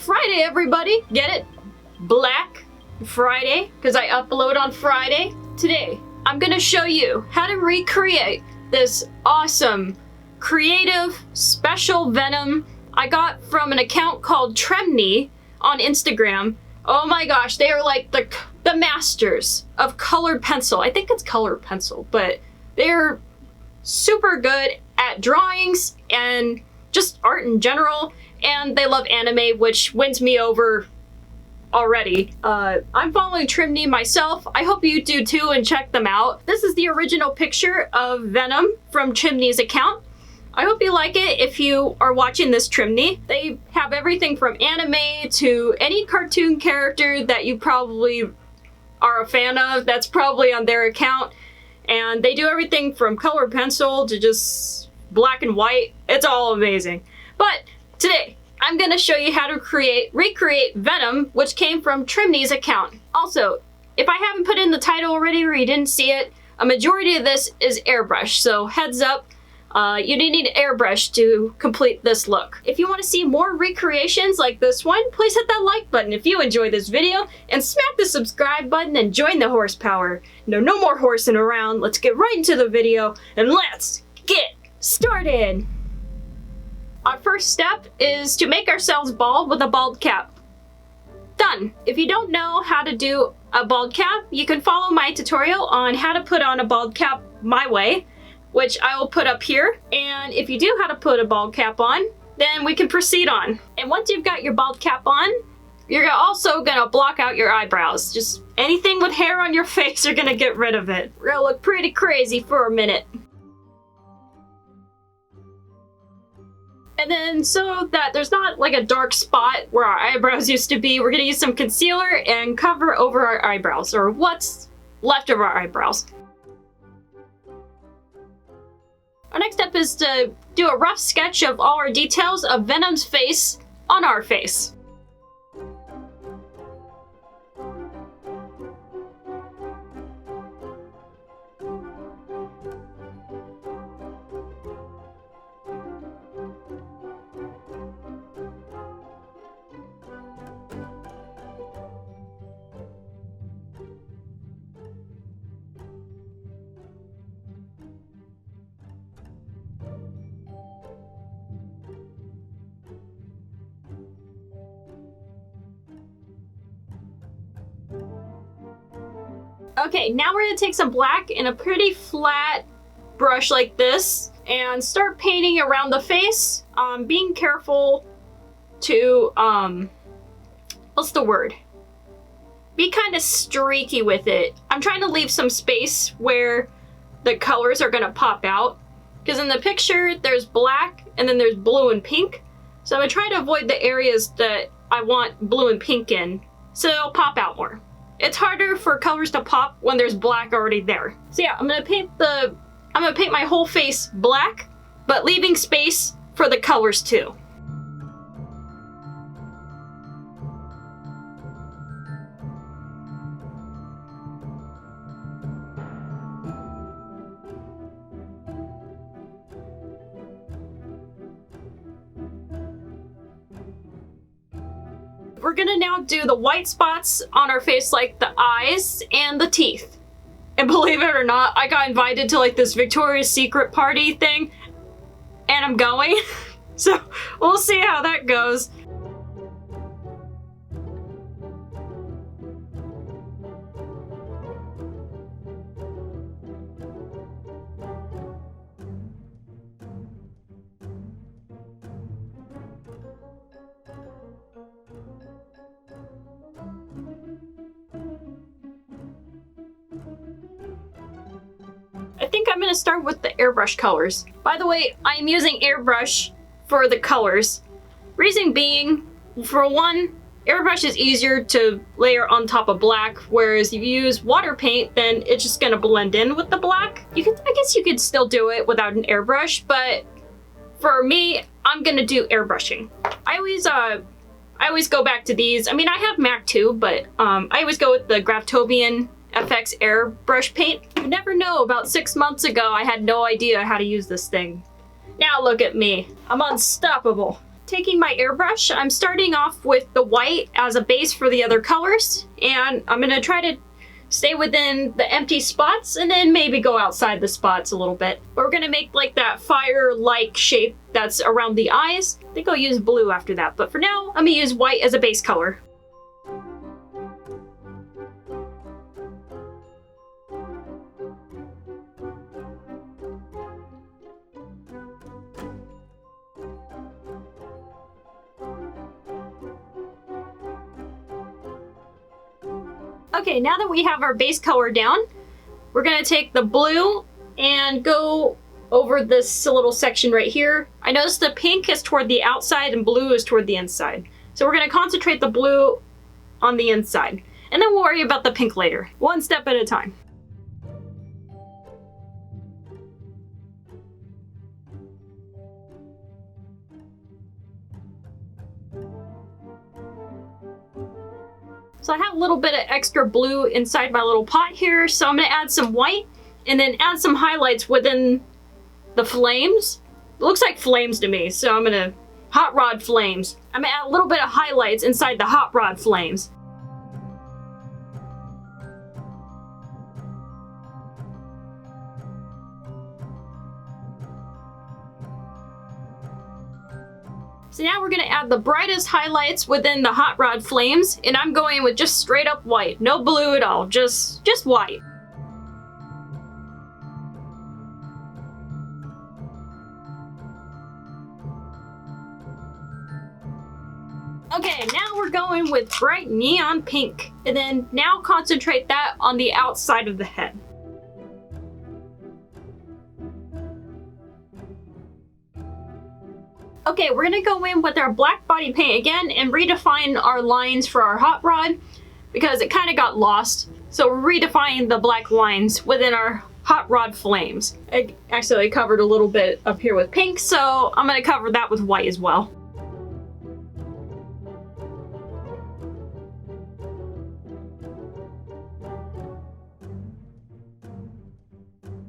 Friday, everybody! Get it? Black Friday, because I upload on Friday. Today, I'm gonna show you how to recreate this awesome, creative, special Venom I got from an account called Tremney on Instagram. Oh my gosh, they are like the masters of colored pencil. I think it's colored pencil, but they're super good at drawings and just art in general, and they love anime, which wins me over already. I'm following Tremney myself. I hope you do too and check them out. This is the original picture of Venom from Tremney's account. I hope you like it if you are watching this Tremney. They have everything from anime to any cartoon character that you probably are a fan of. That's probably on their account. And they do everything from colored pencil to just black and white. It's all amazing. But today, I'm gonna show you how to recreate Venom, which came from Tremney's account. Also, if I haven't put in the title already or you didn't see it, a majority of this is airbrush, so heads up, you need an airbrush to complete this look. If you want to see more recreations like this one, please hit that like button if you enjoyed this video, and smack the subscribe button and join the horsepower. No more horsing around. Let's get right into the video, and let's get started. Our first step is to make ourselves bald with a bald cap. Done. If you don't know how to do a bald cap, you can follow my tutorial on how to put on a bald cap my way, which I will put up here. And if you do how to put a bald cap on, then we can proceed on. And once you've got your bald cap on, you're also gonna block out your eyebrows. Just anything with hair on your face, you're gonna get rid of it. We're gonna look pretty crazy for a minute. And then so that there's not like a dark spot where our eyebrows used to be, we're gonna use some concealer and cover over our eyebrows, or what's left of our eyebrows. Our next step is to do a rough sketch of all our details of Venom's face on our face. Okay, now we're gonna take some black and a pretty flat brush like this and start painting around the face. Being careful to, what's the word? Be kind of streaky with it. I'm trying to leave some space where the colors are gonna pop out. Because in the picture, there's black and then there's blue and pink. So I'm gonna try to avoid the areas that I want blue and pink in, so it'll pop out more. It's harder for colors to pop when there's black already there. So yeah, I'm gonna paint my whole face black, but leaving space for the colors too. We're gonna now do the white spots on our face, like the eyes and the teeth. And believe it or not, I got invited to like this Victoria's Secret party thing, and I'm going. So we'll see how that goes. I think I'm gonna start with the airbrush colors. By the way, I'm using airbrush for the colors. Reason being, for one, airbrush is easier to layer on top of black, whereas if you use water paint, then it's just gonna blend in with the black. I guess you could still do it without an airbrush, but for me, I'm gonna do airbrushing. I always go back to these. I mean, I have MAC too, but I always go with the Graftobian FX Airbrush paint. You never know, about 6 months ago I had no idea how to use this thing. Now look at me, I'm unstoppable. taking my airbrush, I'm starting off with the white as a base for the other colors, and I'm gonna try to stay within the empty spots and then maybe go outside the spots a little bit. But we're gonna make like that fire-like shape that's around the eyes. I think I'll use blue after that, but for now, I'm gonna use white as a base color. Okay, now that we have our base color down, we're gonna take the blue and go over this little section right here. I noticed the pink is toward the outside and blue is toward the inside. So we're gonna concentrate the blue on the inside, and then we'll worry about the pink later, one step at a time. So I have a little bit of extra blue inside my little pot here, so I'm gonna add some white and then add some highlights within the flames. It looks like flames to me, so I'm gonna hot rod flames. I'm gonna add a little bit of highlights inside the hot rod flames. So now we're gonna add the brightest highlights within the hot rod flames, and I'm going with just straight up white. No blue at all, just white. Okay, now we're going with bright neon pink, and then now concentrate that on the outside of the head. Okay, we're gonna go in with our black body paint again and redefine our lines for our hot rod because it kind of got lost. So we're redefining the black lines within our hot rod flames. I actually covered a little bit up here with pink, so I'm gonna cover that with white as well.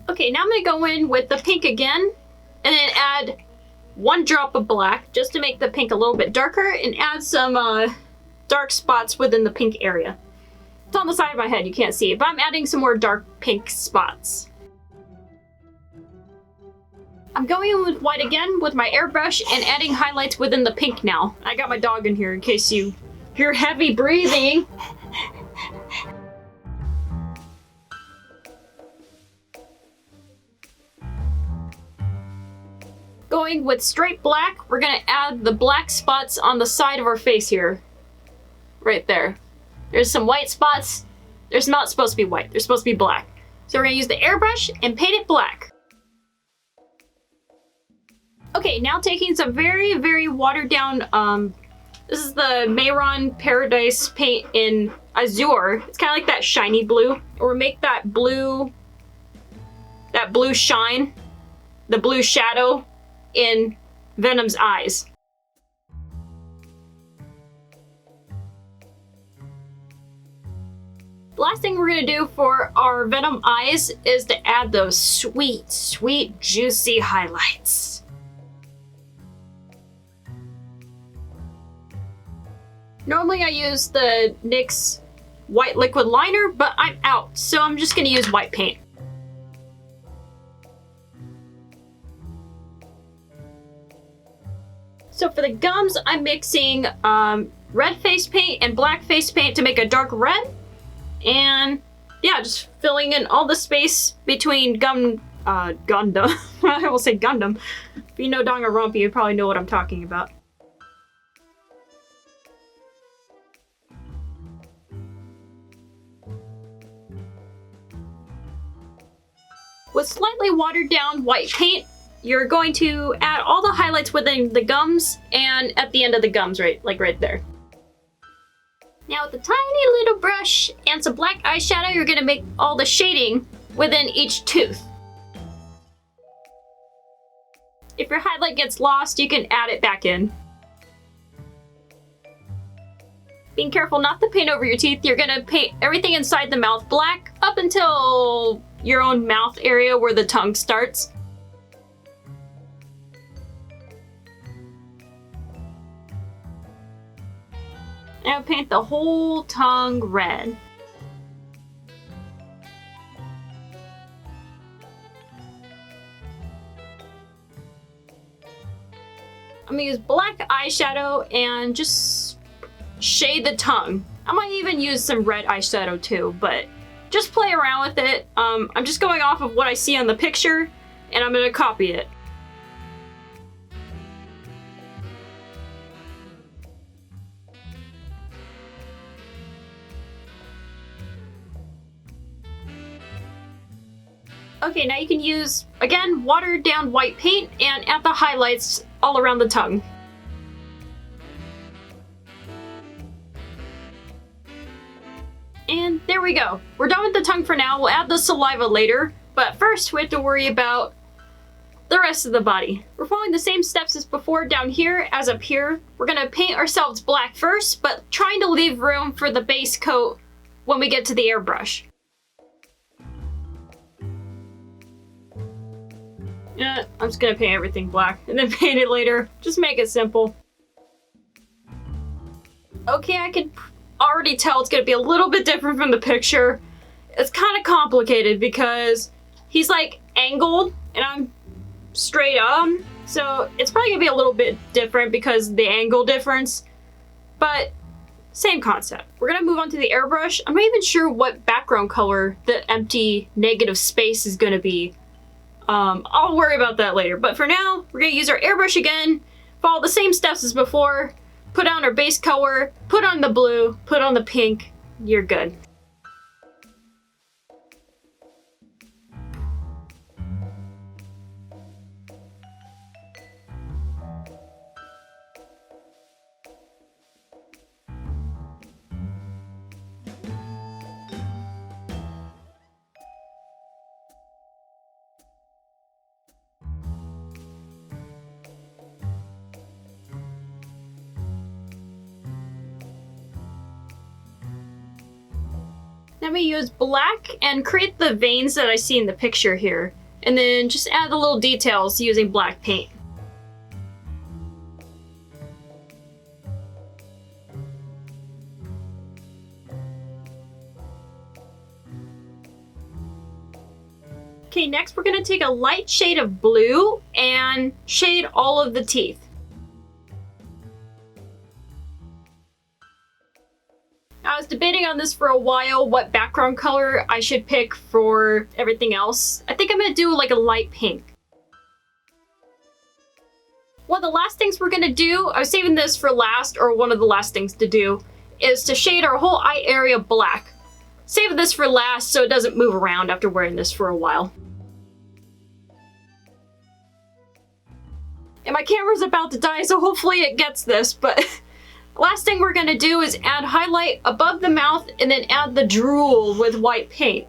Okay, now I'm gonna go in with the pink again and then add one drop of black just to make the pink a little bit darker and add some dark spots within the pink area. It's on the side of my head, you can't see it, but I'm adding some more dark pink spots. I'm going in with white again with my airbrush and adding highlights within the pink now. I got my dog in here in case you hear heavy breathing. Going with straight black, we're gonna add the black spots on the side of our face here. Right there. There's some white spots. There's not supposed to be white, they're supposed to be black. So we're gonna use the airbrush and paint it black. Okay, now taking some very, very watered down, this is the Mehron Paradise Paint in Azur. It's kind of like that shiny blue. Or make that blue shine, the blue shadow in Venom's eyes. The last thing we're gonna do for our Venom eyes is to add those sweet, sweet, juicy highlights. Normally I use the NYX white liquid liner, but I'm out, so I'm just gonna use white paint. So for the gums, I'm mixing red face paint and black face paint to make a dark red. And yeah, just filling in all the space between Gundam. I will say Gundam. If you know Danganronpa, you probably know what I'm talking about. With slightly watered down white paint, you're going to add all the highlights within the gums and at the end of the gums, right there. Now with a tiny little brush and some black eyeshadow, you're gonna make all the shading within each tooth. If your highlight gets lost, you can add it back in. Being careful not to paint over your teeth, you're gonna paint everything inside the mouth black up until your own mouth area where the tongue starts. And I'll paint the whole tongue red. I'm gonna use black eyeshadow and just shade the tongue. I might even use some red eyeshadow too, but just play around with it. I'm just going off of what I see on the picture, and I'm gonna copy it. Okay, now you can use, again, watered down white paint and add the highlights all around the tongue. And there we go. We're done with the tongue for now. We'll add the saliva later, but first we have to worry about the rest of the body. We're following the same steps as before down here as up here. We're gonna paint ourselves black first, but trying to leave room for the base coat when we get to the airbrush. Yeah, I'm just gonna paint everything black and then paint it later. Just make it simple. Okay, I can already tell it's gonna be a little bit different from the picture. It's kind of complicated because he's like angled and I'm straight on. So it's probably gonna be a little bit different because of the angle difference, but same concept. We're gonna move on to the airbrush. I'm not even sure what background color the empty negative space is gonna be. I'll worry about that later, but for now, we're gonna use our airbrush again, follow the same steps as before, put on our base color, put on the blue, put on the pink, you're good. Now we use black and create the veins that I see in the picture here, and then just add the little details using black paint. Okay, next we're gonna take a light shade of blue and shade all of the teeth. I was debating on this for a while, what background color I should pick for everything else. I think I'm gonna do like a light pink. One of the last things we're gonna do, I was saving this for last, or one of the last things to do, is to shade our whole eye area black. Save this for last so it doesn't move around after wearing this for a while. And my camera's about to die, so hopefully it gets this, but last thing we're gonna do is add highlight above the mouth and then add the drool with white paint.